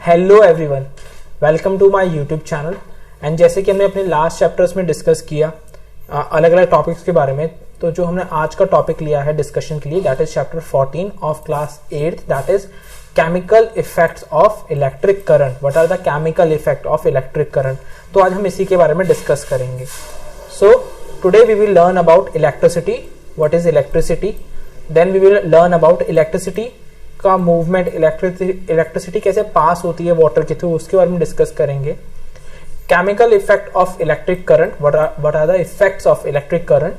Hello everyone, welcome to my YouTube channel. And जैसे कि हमने अपने लास्ट चैप्टर्स में डिस्कस किया अलग अलग टॉपिक्स के बारे में, तो जो हमने आज का टॉपिक लिया है डिस्कशन के लिए, that is chapter 14 of class 8, that is chemical effects of electric current. What are the chemical effect of electric current? तो आज हम इसी के बारे में डिस्कस करेंगे। So today we will learn about electricity, what is electricity, then we will learn about electricity का movement, electricity कैसे पास होती है वाटर के थ्रू, उसके बारे में डिस्कस करेंगे। Chemical effect of electric current, what are the effects of electric current,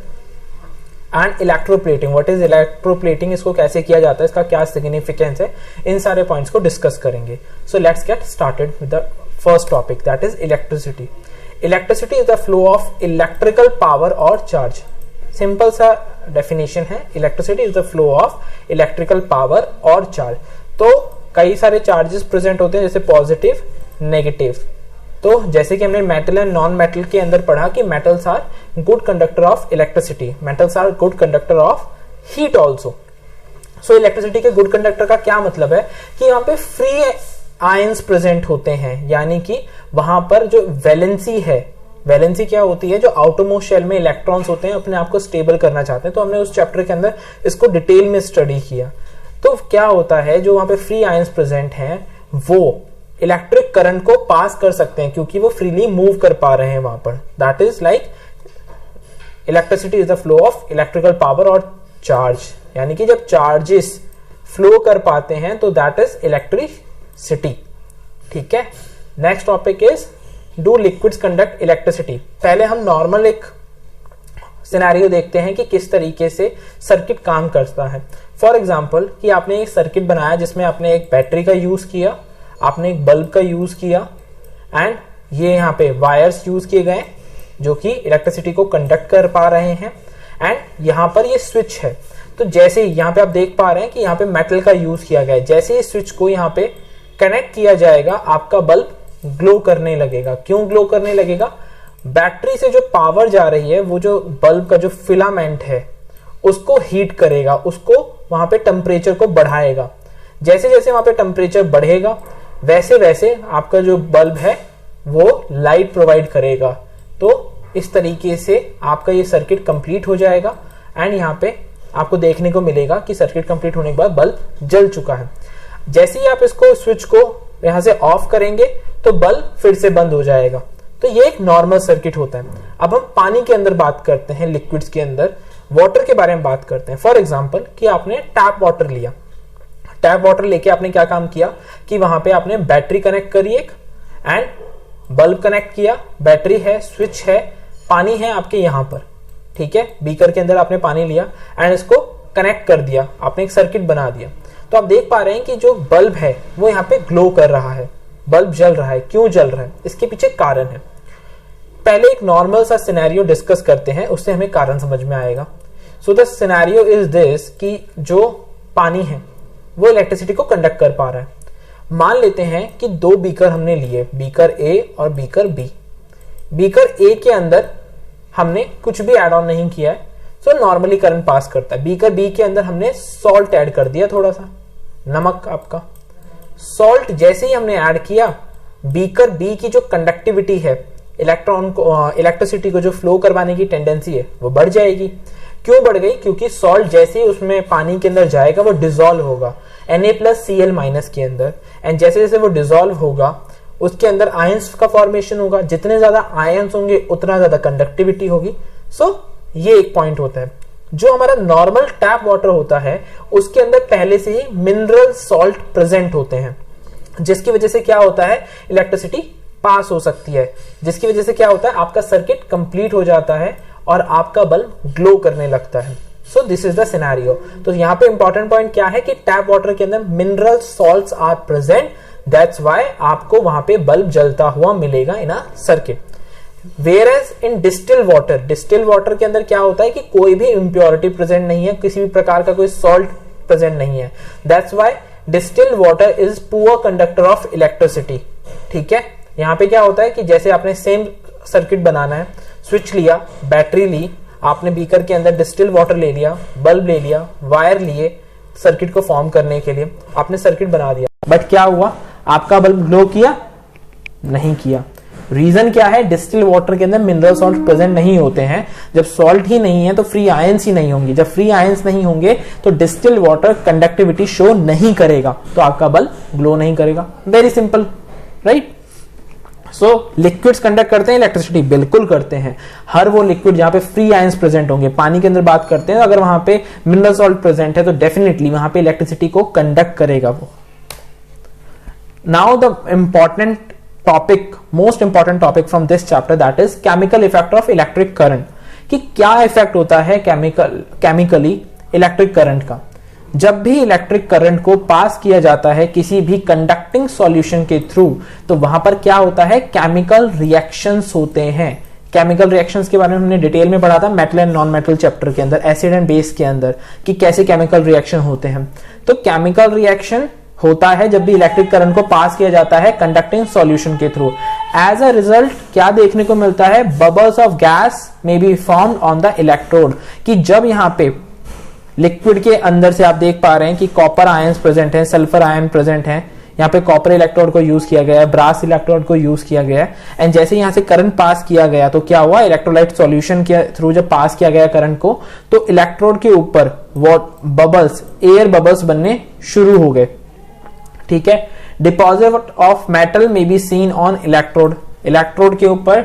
and electroplating, what is electroplating, इसको कैसे किया जाता है, इसका क्या सिग्निफिकेंस है, इन सारे पॉइंट्स को डिस्कस करेंगे। So let's get started with the first topic, that is electricity. Electricity is the flow of electrical power और चार्ज। सिंपल सा डेफिनेशन है, electricity is the flow of electrical power और charge. तो कई सारे charges present होते हैं, जैसे पॉजिटिव, नेगेटिव। तो जैसे कि हमने मेटल एंड नॉन मेटल के अंदर पढ़ा कि metals are good conductor of electricity, metals are good conductor of heat also. So electricity के गुड कंडक्टर का क्या मतलब है कि यहाँ पे फ्री आयंस प्रेजेंट होते हैं, यानी कि वहां पर जो वैलेंसी है, वैलेंसी क्या होती है, जो आउटरमोस्ट शेल में इलेक्ट्रॉन्स होते हैं अपने आप को स्टेबल करना चाहते हैं। तो हमने उस चैप्टर के अंदर इसको डिटेल में स्टडी किया। तो क्या होता है, जो वहां पे फ्री आयंस प्रेजेंट हैं वो इलेक्ट्रिक करंट को पास कर सकते हैं क्योंकि वो फ्रीली मूव कर पा रहे हैं वहां पर। That is like electricity is the flow of electrical power और चार्ज, यानी कि जब चार्जेस फ्लो कर पाते हैं तो दैट इज इलेक्ट्रिसिटी। ठीक है, next topic is do liquids conduct electricity. पहले हम नॉर्मल एक सिनेरियो देखते हैं कि किस तरीके से सर्किट काम करता है। फॉर एग्जांपल कि आपने एक सर्किट बनाया जिसमें आपने एक बैटरी का यूज किया, आपने एक बल्ब का यूज किया, एंड ये यहाँ पे वायर्स यूज किए गए जो कि इलेक्ट्रिसिटी को कंडक्ट कर पा रहे हैं, एंड यहाँ पर ये स्विच है। तो जैसे यहाँ पे आप देख पा रहे हैं कि यहाँ पे मेटल का यूज किया गया है, जैसे ही स्विच को यहाँ पे कनेक्ट किया जाएगा आपका बल्ब ग्लो करने लगेगा। क्यों ग्लो करने लगेगा? बैटरी से जो पावर जा रही है वो जो बल्ब का जो फिलामेंट है उसको हीट करेगा, उसको वहां पे टेम्परेचर को बढ़ाएगा। जैसे जैसे वहां पे टेम्परेचर बढ़ेगा वैसे वैसे आपका जो बल्ब है वो लाइट प्रोवाइड करेगा। तो इस तरीके से आपका ये सर्किट कंप्लीट हो जाएगा, एंड यहाँ पे आपको देखने को मिलेगा कि सर्किट कंप्लीट होने के बाद बल्ब जल चुका है। जैसे ही आप इसको स्विच को यहां से ऑफ करेंगे तो बल्ब फिर से बंद हो जाएगा। तो ये एक नॉर्मल सर्किट होता है। अब हम पानी के अंदर बात करते हैं, लिक्विड्स के अंदर वाटर के बारे में बात करते हैं। फॉर एग्जांपल कि आपने टैप वाटर लिया, टैप वाटर लेके आपने क्या काम किया कि वहां पे आपने बैटरी कनेक्ट करी एक, एंड बल्ब कनेक्ट किया, बैटरी है, स्विच है, पानी है आपके यहाँ पर। ठीक है, बीकर के अंदर आपने पानी लिया एंड इसको कनेक्ट कर दिया, आपने एक सर्किट बना दिया। तो आप देख पा रहे हैं कि जो बल्ब है वो यहाँ पे ग्लो कर रहा है, बल्ब जल रहा है। क्यों जल रहा है? इसके पीछे कारण है। पहले एक नॉर्मल सा सिनेरियो डिस्कस करते हैं, उससे हमें कारण समझ में आएगा। So the scenario is this कि जो पानी है वो इलेक्ट्रिसिटी को कंडक्ट कर पा रहा है। मान लेते हैं कि दो बीकर हमने लिए, बीकर ए और बीकर बी। बीकर ए के अंदर हमने कुछ भी एड ऑन नहीं किया है, सो नॉर्मली करंट पास करता है। बीकर बी के अंदर हमने सॉल्ट ऐड कर दिया, थोड़ा सा नमक आपका। सॉल्ट जैसे ही हमने ऐड किया, बीकर बी की जो कंडक्टिविटी है, इलेक्ट्रॉन को, इलेक्ट्रिसिटी को जो फ्लो करवाने की टेंडेंसी है वो बढ़ जाएगी। क्यों बढ़ गई? क्योंकि सॉल्ट जैसे ही उसमें पानी के अंदर जाएगा वो डिसॉल्व होगा Na+Cl- के अंदर, एंड जैसे जैसे वो डिसॉल्व होगा उसके अंदर आयंस का फॉर्मेशन होगा। जितने ज्यादा आयंस होंगे उतना ज्यादा कंडक्टिविटी होगी। सो ये एक पॉइंट होता है। जो हमारा नॉर्मल टैप वाटर होता है उसके अंदर पहले से ही मिनरल सॉल्ट प्रेजेंट होते हैं, जिसकी वजह से क्या होता है, इलेक्ट्रिसिटी पास हो सकती है, जिसकी वजह से क्या होता है, आपका सर्किट कंप्लीट हो जाता है और आपका बल्ब ग्लो करने लगता है। So this is the scenario. तो यहाँ पे इंपॉर्टेंट पॉइंट क्या है कि टैप वाटर के अंदर mineral salts are present, that's why आपको वहां पे बल्ब जलता हुआ मिलेगा in a circuit. Whereas in distil water, distil water के अंदर क्या होता है कि कोई भी इम्प्योरिटी प्रेजेंट नहीं है, किसी भी प्रकार का कोई सॉल्ट प्रेजेंट नहीं है। That's why distil water is poor conductor of electricity. ठीक है, यहाँ पे क्या होता है कि जैसे आपने सेम सर्किट बनाना है, स्विच लिया, बैटरी ली, आपने बीकर के अंदर डिस्टिल वाटर ले लिया, बल्ब ले लिया, वायर लिए सर्किट को फॉर्म करने के लिए, आपने सर्किट बना दिया। बट क्या हुआ, आपका बल्ब ग्लो किया? नहीं किया। रीजन क्या है? डिस्टिल वाटर के अंदर मिनरल सॉल्ट प्रेजेंट नहीं होते हैं। जब सॉल्ट ही नहीं है तो फ्री आयंस ही नहीं होंगे। जब फ्री आयंस नहीं होंगे तो डिस्टिल वाटर कंडक्टिविटी शो नहीं करेगा, तो आपका बल्ब ग्लो नहीं करेगा। Very simple, right? So liquids conduct करते हैं इलेक्ट्रिसिटी? बिल्कुल करते हैं। हर वो लिक्विड जहां पे फ्री आयंस प्रेजेंट होंगे, पानी के अंदर बात करते हैं, अगर वहां पे मिनरल सॉल्ट प्रेजेंट है तो डेफिनेटली वहां पे इलेक्ट्रिसिटी को कंडक्ट करेगा वो। Now the important topic, most important topic from this chapter, that is chemical effect of electric current. कि क्या इफेक्ट होता है केमिकली इलेक्ट्रिक करंट का। जब भी इलेक्ट्रिक करंट को पास किया जाता है किसी भी कंडक्टिंग सॉल्यूशन के थ्रू, तो वहां पर क्या होता है? केमिकल रिएक्शंस होते हैं। केमिकल रिएक्शंस के बारे में हमने डिटेल में पढ़ा था metal and non metal chapter के अंदर, एसिड एंड बेस के अंदर, कि कैसे केमिकल रिएक्शन होते हैं। तो केमिकल रिएक्शन होता है जब भी इलेक्ट्रिक करंट को पास किया जाता है कंडक्टिंग सॉल्यूशन के थ्रू। एज अ रिजल्ट क्या देखने को मिलता है? Bubbles of gas may be formed on the electrode. कि जब यहां पे लिक्विड के अंदर से आप देख पा रहे हैं कि कॉपर आयंस प्रेजेंट है, सल्फर आयन प्रेजेंट है, यहाँ पे कॉपर इलेक्ट्रोड को यूज किया गया है, ब्रास इलेक्ट्रोड को यूज किया गया है, एंड जैसे यहां से करंट पास किया गया तो क्या हुआ? इलेक्ट्रोलाइट सॉल्यूशन के थ्रू जब पास किया गया करंट को, तो इलेक्ट्रोड के ऊपर बबल्स, एयर बबल्स बनने शुरू हो गए। ठीक है। डिपॉजिट ऑफ मेटल में be seen on electrode. Electrode के ऊपर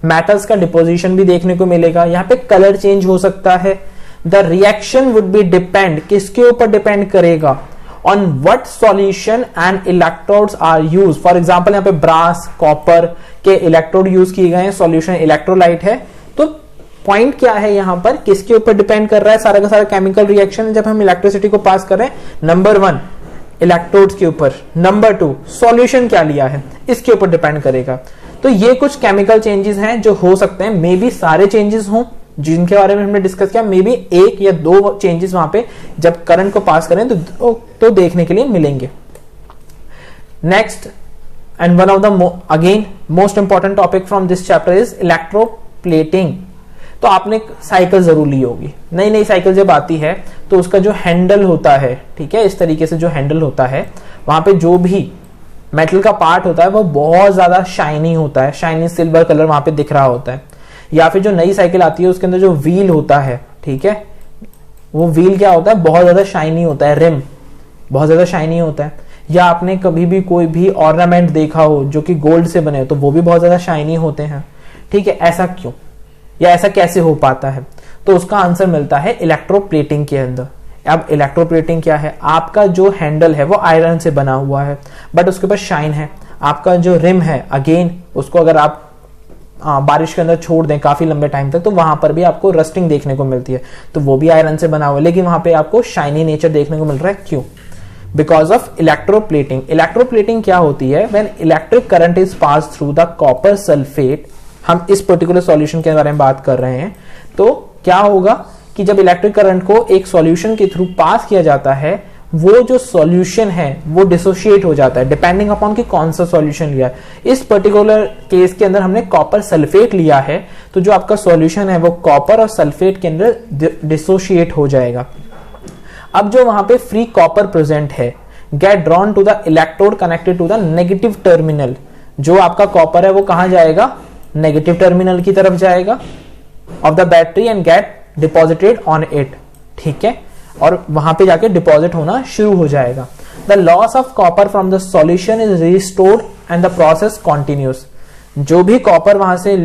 मेटल्स का डिपोजिशन भी देखने को मिलेगा। यहाँ पे कलर चेंज हो सकता है। The reaction would be depend, किसके ऊपर डिपेंड करेगा? On what solution and electrodes are use. For example यहाँ पे ब्रास, कॉपर के इलेक्ट्रोड यूज किए गए हैं, सॉल्यूशन इलेक्ट्रोलाइट है। तो पॉइंट क्या है यहाँ पर? किसके ऊपर डिपेंड कर रहा है सारा का सारा केमिकल रिएक्शन जब हम इलेक्ट्रिसिटी को पास कर रहे हैं? नंबर 1 इलेक्ट्रोड्स के ऊपर, नंबर 2 सॉल्यूशन क्या लिया है, इसके ऊपर डिपेंड करेगा। तो ये कुछ केमिकल चेंजेस हैं जो हो सकते हैं, मे बी सारे चेंजेस हों जिनके बारे में हमने डिस्कस किया, मे बी 1 या 2 चेंजेस वहां पे जब करंट को पास करें तो देखने के लिए मिलेंगे। Next and one of the again most important topic from this chapter is electroplating. तो आपने साइकिल जरूर ली होगी। नई नई साइकिल जब आती है तो उसका जो हैंडल होता है, ठीक है, इस तरीके से जो हैंडल होता है, वहां पे जो भी मेटल का पार्ट होता है वो बहुत ज्यादा शाइनी होता है, शाइनी सिल्वर कलर वहां पे दिख रहा होता है। या फिर जो नई साइकिल आती है उसके अंदर जो व्हील होता है, ठीक है, वो व्हील क्या होता है? बहुत ज्यादा शाइनी होता है, रिम बहुत ज्यादा शाइनी होता है। या आपने कभी भी कोई भी ऑर्नामेंट देखा हो जो कि गोल्ड से बने हो तो वो भी बहुत ज्यादा शाइनी होते हैं। ठीक है, ऐसा क्यों या ऐसा कैसे हो पाता है? तो उसका आंसर मिलता है इलेक्ट्रोप्लेटिंग के अंदर। अब इलेक्ट्रोप्लेटिंग क्या है? आपका जो हैंडल है वो आयरन से बना हुआ है बट उसके ऊपर शाइन है। आपका जो रिम है, अगेन उसको अगर आप बारिश के अंदर छोड़ दें काफी लंबे टाइम तक तो वहां पर भी आपको रस्टिंग देखने को मिलती है, तो वो भी आयरन से बना हुआ है, लेकिन वहां पे आपको शाइनी नेचर देखने को मिल रहा है। क्यों? Because of electroplating. इलेक्ट्रोप्लेटिंग क्या होती है? When electric current is pass through the copper sulphate, हम इस पर्टिकुलर सॉल्यूशन के बारे में बात कर रहे हैं, तो क्या होगा कि जब इलेक्ट्रिक करंट को एक सॉल्यूशन के थ्रू पास किया जाता है, वो जो सॉल्यूशन है वो डिसोशिएट हो जाता है डिपेंडिंग अपॉन कि कौन सा सॉल्यूशन लिया है। इस पर्टिकुलर केस के अंदर हमने कॉपर सल्फेट लिया है, तो जो आपका सॉल्यूशन है वो कॉपर और सल्फेट के अंदर डिसोशिएट हो जाएगा। अब जो वहां पे फ्री कॉपर प्रेजेंट है get drawn to the electrode connected to the negative terminal. जो आपका कॉपर है वो कहां जाएगा? नेगेटिव टर्मिनल की तरफ जाएगा of the battery and get deposited on it. ठीक है, और वहां पे जाके डिपॉजिट होना शुरू हो जाएगा। The loss of copper from the solution is restored and the process continuous. जो भी कॉपर वहां से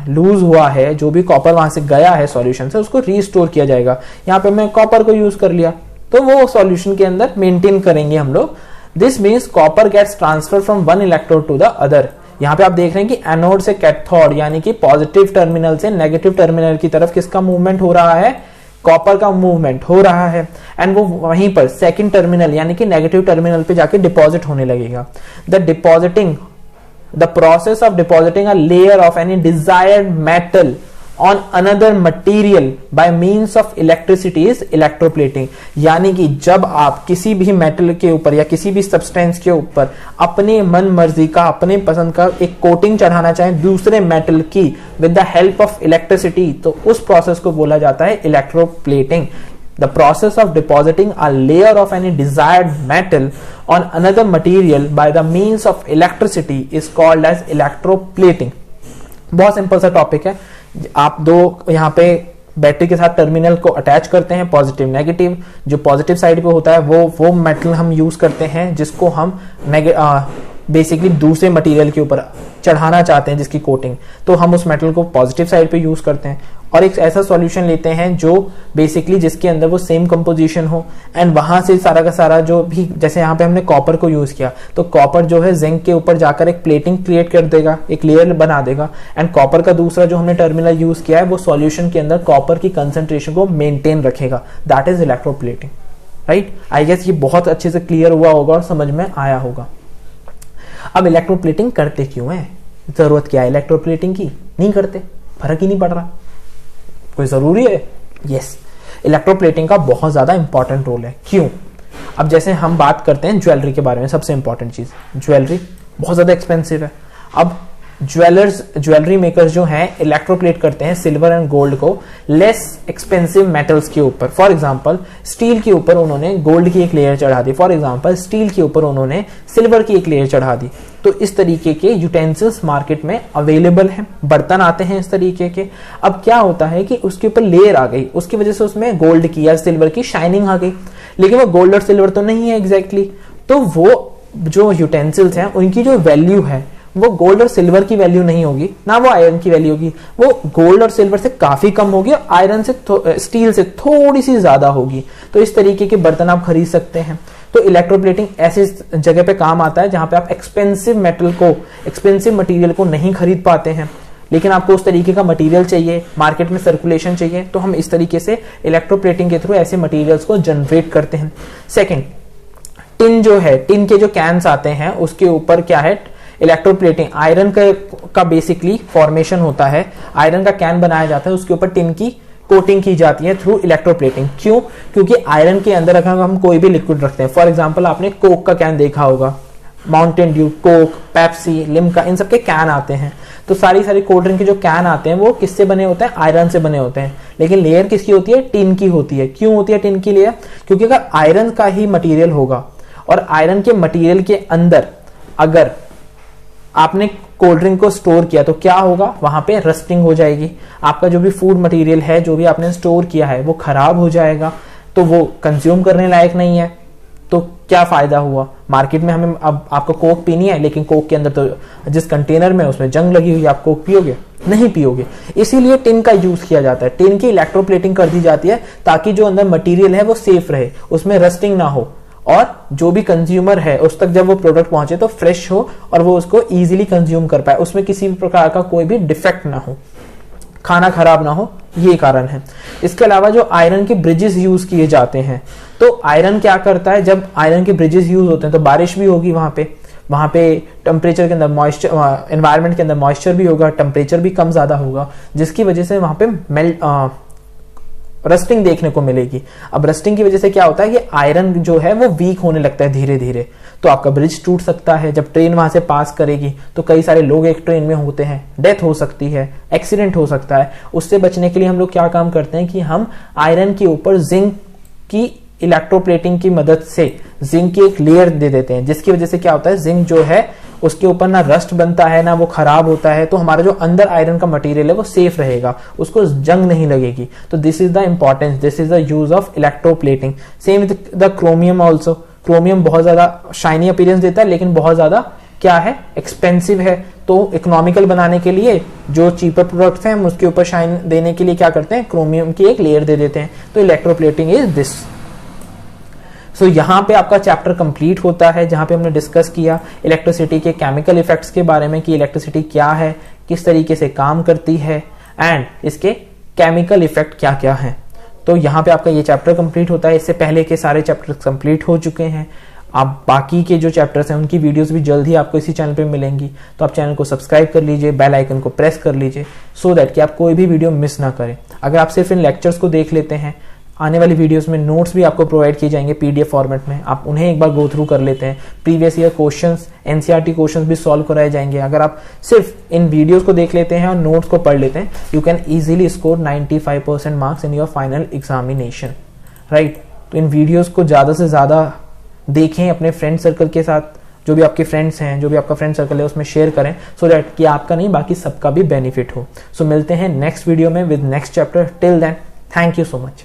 लूज हुआ है, जो भी कॉपर वहां से गया है सॉल्यूशन से, उसको रिस्टोर किया जाएगा। यहाँ पे मैं कॉपर को यूज कर लिया तो वो सॉल्यूशन के अंदर मेंटेन करेंगे हम लोग। This means copper gets transfer from one electrode to the other. यहाँ पे आप देख रहे हैं कि एनोड से कैथोड यानी कि पॉजिटिव टर्मिनल से नेगेटिव टर्मिनल की तरफ किसका मूवमेंट हो रहा है? कॉपर का मूवमेंट हो रहा है, एंड वो वहीं पर सेकंड टर्मिनल यानी कि नेगेटिव टर्मिनल पे जाके डिपॉजिट होने लगेगा। The process of depositing a layer of any desired metal on another material bye means of electricity is electroplating. यानी कि जब आप किसी भी मेटल के ऊपर या किसी भी सब्सटेंस के ऊपर अपने मन मर्जी का, अपने पसंद का एक कोटिंग चढ़ाना चाहें दूसरे मेटल की with the help of electricity, तो उस प्रोसेस को बोला जाता है electroplating. The process of depositing a layer of any desired metal on another material by the means of electricity is called as electroplating. बहुत सिंपल सा topic है। आप दो यहाँ पे बैटरी के साथ टर्मिनल को अटैच करते हैं, पॉजिटिव नेगेटिव। जो पॉजिटिव साइड पे होता है वो मेटल हम यूज करते हैं जिसको हम बेसिकली दूसरे मटेरियल के ऊपर चढ़ाना चाहते हैं, जिसकी कोटिंग, तो हम उस मेटल को पॉजिटिव साइड पे यूज करते हैं और एक ऐसा सॉल्यूशन लेते हैं जो बेसिकली जिसके अंदर वो सेम कंपोजिशन हो, एंड वहां से सारा का सारा जो भी, जैसे यहाँ पे हमने कॉपर को यूज किया, तो कॉपर जो है जिंक के ऊपर जाकर एक प्लेटिंग क्रिएट कर देगा, एक लेयर बना देगा, एंड कॉपर का दूसरा जो हमने टर्मिनल यूज किया है वो सॉल्यूशन के अंदर कॉपर की कंसेंट्रेशन को मेंटेन रखेगा। That is electroplating, right. I guess ये बहुत अच्छे से क्लियर हुआ होगा और समझ में आया होगा। अब इलेक्ट्रोप्लेटिंग करते क्यों है, जरूरत क्या है इलेक्ट्रोप्लेटिंग की? नहीं करते, फर्क ही नहीं पड़ रहा, कोई जरूरी है? यस, इलेक्ट्रोप्लेटिंग का बहुत ज्यादा इंपॉर्टेंट रोल है। क्यों? अब जैसे हम बात करते हैं ज्वेलरी के बारे में, सबसे इंपॉर्टेंट चीज, ज्वेलरी बहुत ज्यादा एक्सपेंसिव है। अब ज्वेलरी मेकर्स जो हैं इलेक्ट्रोप्लेट करते हैं सिल्वर एंड गोल्ड को लेस एक्सपेंसिव मेटल्स के ऊपर। फॉर एग्जांपल स्टील के ऊपर उन्होंने गोल्ड की एक लेयर चढ़ा दी, फॉर एग्जांपल स्टील के ऊपर उन्होंने सिल्वर की एक लेयर चढ़ा दी। तो इस तरीके के यूटेंसिल्स मार्केट में अवेलेबल हैं, बर्तन आते हैं इस तरीके के। अब क्या होता है कि उसके ऊपर लेयर आ गई, उसकी वजह से उसमें गोल्ड की या सिल्वर की शाइनिंग आ गई, लेकिन वो गोल्ड और सिल्वर तो नहीं है एग्जैक्टली। तो वो जो यूटेंसिल्स हैं उनकी जो वैल्यू है वो गोल्ड और सिल्वर की वैल्यू नहीं होगी, ना वो आयरन की वैल्यू होगी, वो गोल्ड और सिल्वर से काफी कम होगी और आयरन से स्टील से थोड़ी सी ज्यादा होगी। तो इस तरीके के बर्तन आप खरीद सकते हैं। तो इलेक्ट्रोप्लेटिंग ऐसी जगह पे काम आता है जहां पे आप एक्सपेंसिव मटेरियल को नहीं खरीद पाते हैं, लेकिन आपको उस तरीके का मटेरियल चाहिए, मार्केट में सर्कुलेशन चाहिए, तो हम इस तरीके से इलेक्ट्रोप्लेटिंग के थ्रू ऐसे मटेरियल्स को जनरेट करते हैं। सेकेंड, टिन जो है, टिन के जो कैंस आते हैं उसके ऊपर क्या है, इलेक्ट्रोप्लेटिंग आयरन का बेसिकली फॉर्मेशन होता है, आयरन का कैन बनाया जाता है, उसके ऊपर टिन की कोटिंग की जाती है थ्रू इलेक्ट्रोप्लेटिंग। क्यों? क्योंकि आयरन के अंदर अगर हम कोई भी लिक्विड रखते हैं, फॉर एग्जांपल आपने कोक का कैन देखा होगा, Mountain Dew, Coke, Pepsi, Limca, इन सब के कैन आते हैं। तो सारी कोल्ड ड्रिंक के जो कैन आते हैं वो किससे बने होते हैं? आयरन से बने होते हैं, लेकिन लेयर किसकी होती है? टिन की होती है। क्यों होती है टिन की लेयर? क्योंकि अगर आयरन का ही मटीरियल होगा और आयरन के मटीरियल के अंदर अगर आपने कोल्ड ड्रिंक को स्टोर किया तो क्या होगा? वहां पे रस्टिंग हो जाएगी, आपका जो भी फूड मटेरियल है, जो भी आपने स्टोर किया है वो खराब हो जाएगा, तो वो कंज्यूम करने लायक नहीं है। तो क्या फायदा हुआ? मार्केट में हमें अब आपको कोक पीनी है, लेकिन कोक के अंदर तो जिस कंटेनर में उसमें जंग लगी हुई, आप कोक पियोगे? नहीं पियोगे। इसीलिए टिन का यूज किया जाता है, टिन की इलेक्ट्रोप्लेटिंग कर दी जाती है ताकि जो अंदर मटेरियल है वो सेफ रहे, उसमें रस्टिंग ना हो, और जो भी कंज्यूमर है उस तक जब वो प्रोडक्ट पहुंचे तो फ्रेश हो और वो उसको इजीली कंज्यूम कर पाए, उसमें किसी भी प्रकार का कोई भी डिफेक्ट ना हो, खाना खराब ना हो, ये कारण है। इसके अलावा जो आयरन के ब्रिजेस यूज किए जाते हैं, तो आयरन क्या करता है, जब आयरन के ब्रिजेस यूज होते हैं तो बारिश भी होगी वहां पे टेम्परेचर के अंदर मॉइस्चर, एनवायरनमेंट के अंदर मॉइस्चर भी होगा, टेम्परेचर भी कम ज्यादा होगा, जिसकी वजह से वहां पे रस्टिंग देखने को मिलेगी। अब रस्टिंग की वजह से क्या होता है कि आयरन जो है वो वीक होने लगता है धीरे धीरे, तो आपका ब्रिज टूट सकता है। जब ट्रेन वहां से पास करेगी तो कई सारे लोग एक ट्रेन में होते हैं, डेथ हो सकती है, एक्सीडेंट हो सकता है। उससे बचने के लिए हम लोग क्या काम करते हैं कि हम आयरन के ऊपर जिंक की इलेक्ट्रोप्लेटिंग की मदद से जिंक की एक लेयर दे देते हैं, जिसकी वजह से क्या होता है, जिंक जो है उसके ऊपर ना रस्ट बनता है ना वो खराब होता है, तो हमारा जो अंदर आयरन का मटेरियल है वो सेफ रहेगा, उसको जंग नहीं लगेगी। तो this is the importance, this is the use of electroplating. Same with the chromium also. Chromium बहुत ज्यादा शाइनी अपीयरेंस देता है, लेकिन बहुत ज्यादा क्या है, एक्सपेंसिव है। तो इकोनॉमिकल बनाने के लिए जो चीपर प्रोडक्ट्स हैं हम उसके ऊपर शाइन देने के लिए क्या करते हैं, क्रोमियम की एक लेयर दे देते हैं। तो इलेक्ट्रोप्लेटिंग इज दिस। सो यहाँ पे आपका चैप्टर कंप्लीट होता है, जहां पे हमने डिस्कस किया इलेक्ट्रिसिटी के केमिकल इफेक्ट्स के बारे में कि इलेक्ट्रिसिटी क्या है, किस तरीके से काम करती है, एंड इसके केमिकल इफेक्ट क्या क्या हैं। तो यहाँ पे आपका ये चैप्टर कंप्लीट होता है। इससे पहले के सारे चैप्टर्स कंप्लीट हो चुके हैं। आप बाकी के जो चैप्टर्स हैं उनकी वीडियोस भी जल्द ही आपको इसी चैनल पे मिलेंगी, तो आप चैनल को सब्सक्राइब कर लीजिए, बेल आइकन को प्रेस कर लीजिए, सो दैट कि आप कोई भी वीडियो मिस ना करें। अगर आप सिर्फ इन लेक्चर्स को देख लेते हैं, आने वाली वीडियोस में नोट्स भी आपको प्रोवाइड किए जाएंगे पीडीएफ फॉर्मेट में, आप उन्हें एक बार गो थ्रू कर लेते हैं। Previous year questions, NCERT questions भी सॉल्व कराए जाएंगे। अगर आप सिर्फ इन वीडियोस को देख लेते हैं और नोट्स को पढ़ लेते हैं, you can easily score 95% marks in your final examination, right. तो इन वीडियोस को ज्यादा से ज्यादा देखें, अपने फ्रेंड सर्कल के साथ, जो भी आपके फ्रेंड्स हैं, जो भी आपका फ्रेंड सर्कल है उसमें शेयर करें, सो दैट कि आपका नहीं बाकी सबका भी बेनिफिट हो। सो मिलते हैं नेक्स्ट वीडियो में with next chapter. Till then, thank you so much.